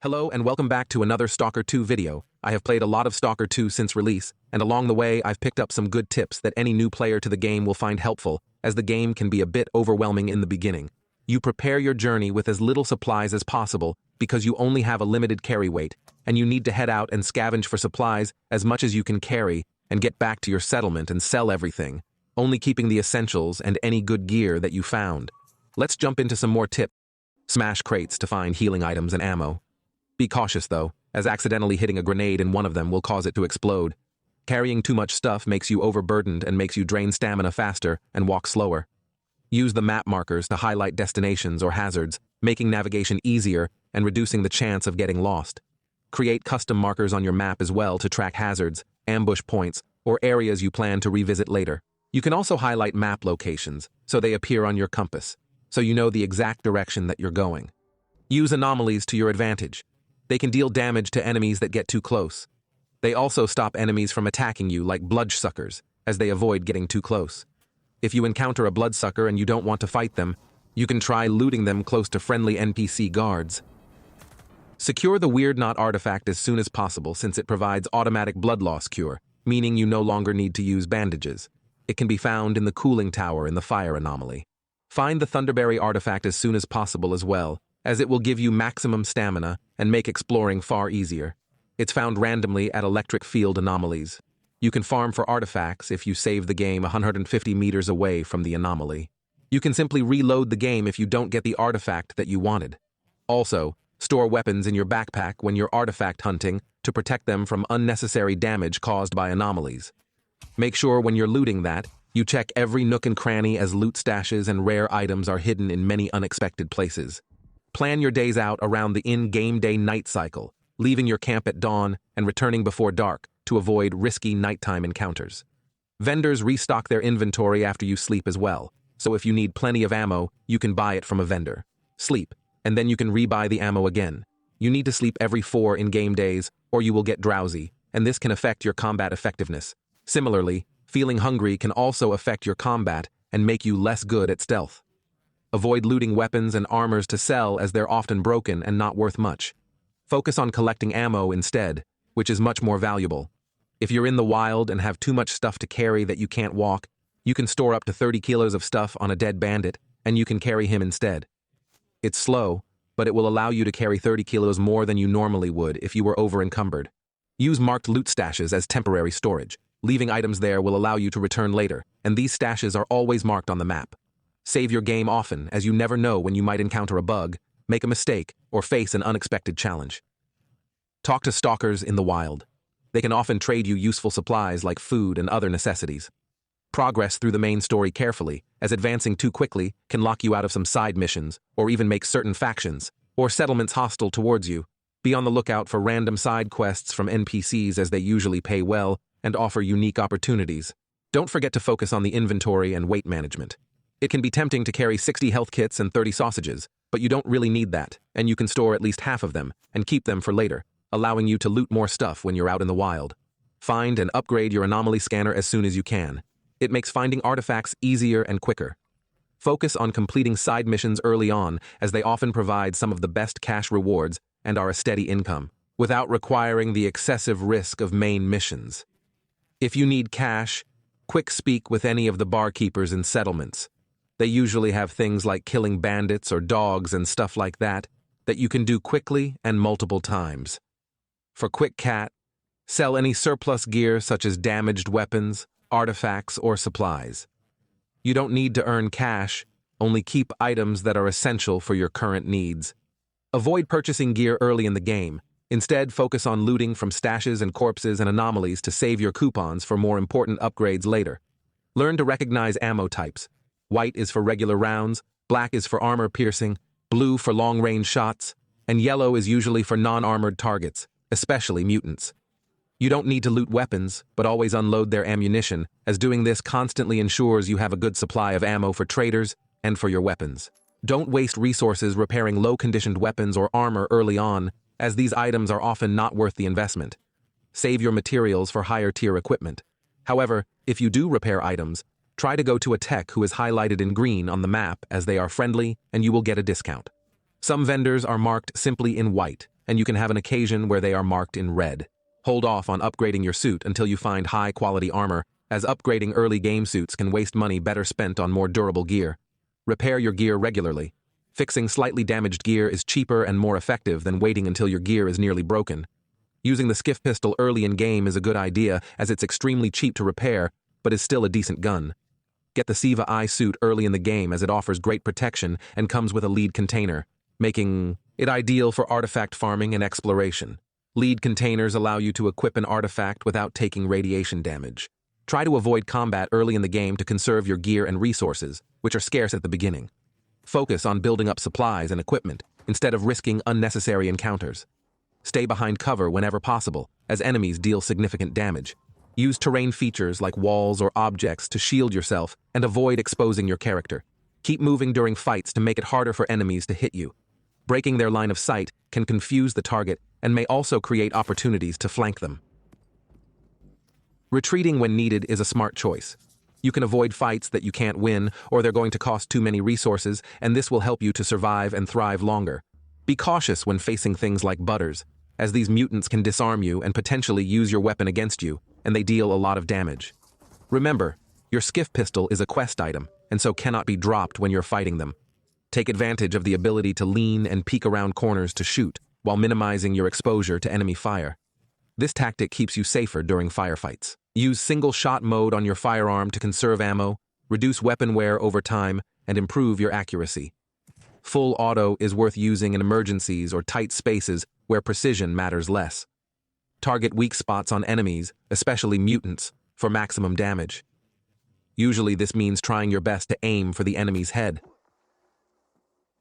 Hello and welcome back to another Stalker 2 video. I have played a lot of Stalker 2 since release, and along the way I've picked up some good tips that any new player to the game will find helpful, as the game can be a bit overwhelming in the beginning. You prepare your journey with as little supplies as possible because you only have a limited carry weight, and you need to head out and scavenge for supplies as much as you can carry and get back to your settlement and sell everything, only keeping the essentials and any good gear that you found. Let's jump into some more tips. Smash crates to find healing items and ammo. Be cautious though, as accidentally hitting a grenade in one of them will cause it to explode. Carrying too much stuff makes you overburdened and makes you drain stamina faster and walk slower. Use the map markers to highlight destinations or hazards, making navigation easier and reducing the chance of getting lost. Create custom markers on your map as well to track hazards, ambush points, or areas you plan to revisit later. You can also highlight map locations so they appear on your compass, so you know the exact direction that you're going. Use anomalies to your advantage. They can deal damage to enemies that get too close. They also stop enemies from attacking you like bloodsuckers, as they avoid getting too close. If you encounter a bloodsucker and you don't want to fight them, you can try looting them close to friendly NPC guards. Secure the Weird Knot artifact as soon as possible since it provides automatic blood loss cure, meaning you no longer need to use bandages. It can be found in the cooling tower in the fire anomaly. Find the Thunderberry artifact as soon as possible as well, as it will give you maximum stamina and make exploring far easier. It's found randomly at electric field anomalies. You can farm for artifacts if you save the game 150 meters away from the anomaly. You can simply reload the game if you don't get the artifact that you wanted. Also, store weapons in your backpack when you're artifact hunting to protect them from unnecessary damage caused by anomalies. Make sure when you're looting that, you check every nook and cranny as loot stashes and rare items are hidden in many unexpected places. Plan your days out around the in-game day-night cycle, leaving your camp at dawn and returning before dark to avoid risky nighttime encounters. Vendors restock their inventory after you sleep as well, so if you need plenty of ammo, you can buy it from a vendor. Sleep, and then you can rebuy the ammo again. You need to sleep every 4 in-game days, or you will get drowsy, and this can affect your combat effectiveness. Similarly, feeling hungry can also affect your combat and make you less good at stealth. Avoid looting weapons and armors to sell as they're often broken and not worth much. Focus on collecting ammo instead, which is much more valuable. If you're in the wild and have too much stuff to carry that you can't walk, you can store up to 30 kilos of stuff on a dead bandit, and you can carry him instead. It's slow, but it will allow you to carry 30 kilos more than you normally would if you were over-encumbered. Use marked loot stashes as temporary storage. Leaving items there will allow you to return later, and these stashes are always marked on the map. Save your game often, as you never know when you might encounter a bug, make a mistake, or face an unexpected challenge. Talk to stalkers in the wild. They can often trade you useful supplies like food and other necessities. Progress through the main story carefully, as advancing too quickly can lock you out of some side missions, or even make certain factions or settlements hostile towards you. Be on the lookout for random side quests from NPCs as they usually pay well and offer unique opportunities. Don't forget to focus on the inventory and weight management. It can be tempting to carry 60 health kits and 30 sausages, but you don't really need that, and you can store at least half of them and keep them for later, allowing you to loot more stuff when you're out in the wild. Find and upgrade your anomaly scanner as soon as you can. It makes finding artifacts easier and quicker. Focus on completing side missions early on, as they often provide some of the best cash rewards and are a steady income, without requiring the excessive risk of main missions. If you need cash, quick speak with any of the barkeepers in settlements. They usually have things like killing bandits or dogs and stuff like that you can do quickly and multiple times. For quick cat, sell any surplus gear such as damaged weapons, artifacts, or supplies. You don't need to earn cash, only keep items that are essential for your current needs. Avoid purchasing gear early in the game. Instead, focus on looting from stashes and corpses and anomalies to save your coupons for more important upgrades later. Learn to recognize ammo types. White is for regular rounds, black is for armor-piercing, blue for long-range shots, and yellow is usually for non-armored targets, especially mutants. You don't need to loot weapons, but always unload their ammunition, as doing this constantly ensures you have a good supply of ammo for traders and for your weapons. Don't waste resources repairing low-conditioned weapons or armor early on, as these items are often not worth the investment. Save your materials for higher-tier equipment. However, if you do repair items, try to go to a tech who is highlighted in green on the map as they are friendly and you will get a discount. Some vendors are marked simply in white, and you can have an occasion where they are marked in red. Hold off on upgrading your suit until you find high-quality armor, as upgrading early game suits can waste money better spent on more durable gear. Repair your gear regularly. Fixing slightly damaged gear is cheaper and more effective than waiting until your gear is nearly broken. Using the skiff pistol early in game is a good idea, as it's extremely cheap to repair, but is still a decent gun. Get the Siva I suit early in the game, as it offers great protection and comes with a lead container, making it ideal for artifact farming and exploration. Lead containers allow you to equip an artifact without taking radiation damage. Try to avoid combat early in the game to conserve your gear and resources, which are scarce at the beginning. Focus on building up supplies and equipment, instead of risking unnecessary encounters. Stay behind cover whenever possible, as enemies deal significant damage. Use terrain features like walls or objects to shield yourself and avoid exposing your character. Keep moving during fights to make it harder for enemies to hit you. Breaking their line of sight can confuse the target and may also create opportunities to flank them. Retreating when needed is a smart choice. You can avoid fights that you can't win, or they're going to cost too many resources, and this will help you to survive and thrive longer. Be cautious when facing things like butters, as these mutants can disarm you and potentially use your weapon against you, and they deal a lot of damage. Remember, your skiff pistol is a quest item, and so cannot be dropped when you're fighting them. Take advantage of the ability to lean and peek around corners to shoot, while minimizing your exposure to enemy fire. This tactic keeps you safer during firefights. Use single-shot mode on your firearm to conserve ammo, reduce weapon wear over time, and improve your accuracy. Full auto is worth using in emergencies or tight spaces where precision matters less. Target weak spots on enemies, especially mutants, for maximum damage. Usually this means trying your best to aim for the enemy's head.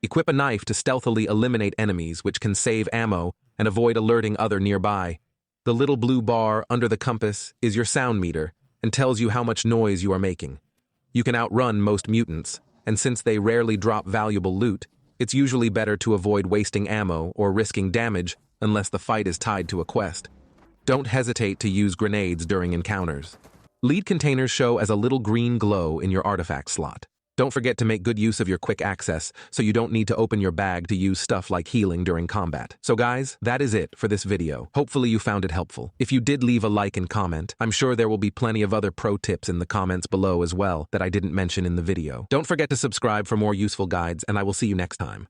Equip a knife to stealthily eliminate enemies, which can save ammo and avoid alerting other nearby. The little blue bar under the compass is your sound meter and tells you how much noise you are making. You can outrun most mutants, and since they rarely drop valuable loot, it's usually better to avoid wasting ammo or risking damage unless the fight is tied to a quest. Don't hesitate to use grenades during encounters. Lead containers show as a little green glow in your artifact slot. Don't forget to make good use of your quick access, so you don't need to open your bag to use stuff like healing during combat. So guys, that is it for this video. Hopefully you found it helpful. If you did, leave a like and comment. I'm sure there will be plenty of other pro tips in the comments below as well that I didn't mention in the video. Don't forget to subscribe for more useful guides, and I will see you next time.